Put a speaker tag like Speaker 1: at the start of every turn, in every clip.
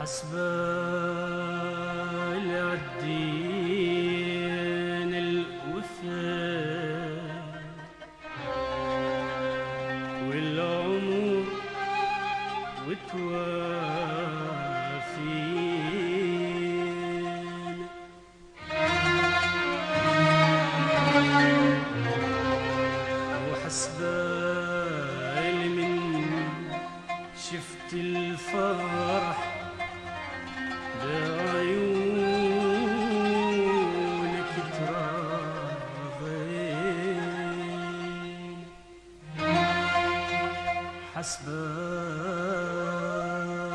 Speaker 1: حسب الدين الوثن والعمر وتوافين وحسب من شفت الفرح بعيونك تراضين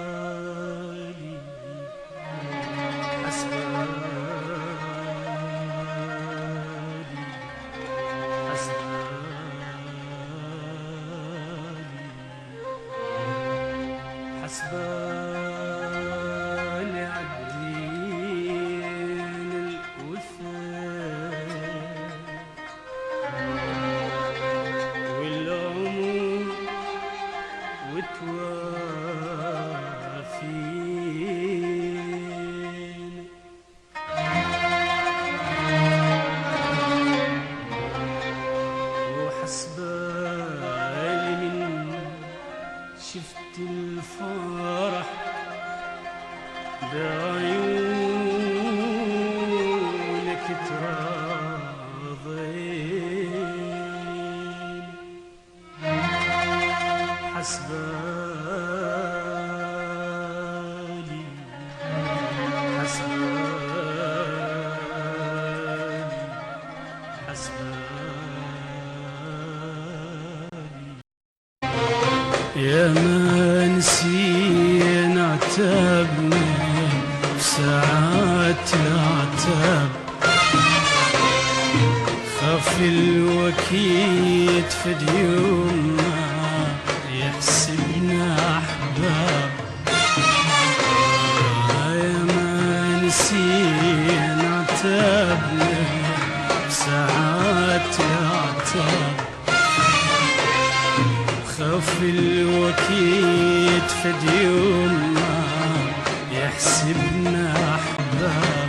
Speaker 1: حسبالي حسبالي عالدين الوثن والعمر وتوافين وحسبالي من شفت الفرح بعيونك تراضين حسبالي يا ما نسينا عتبنا بساعات العتب خاف الوكيد في ديومنا يحسبنا أحباب يا ما نسينا عتبنا بساعات العتب خاف الوكيد في ديومنا يحسبنا أحباب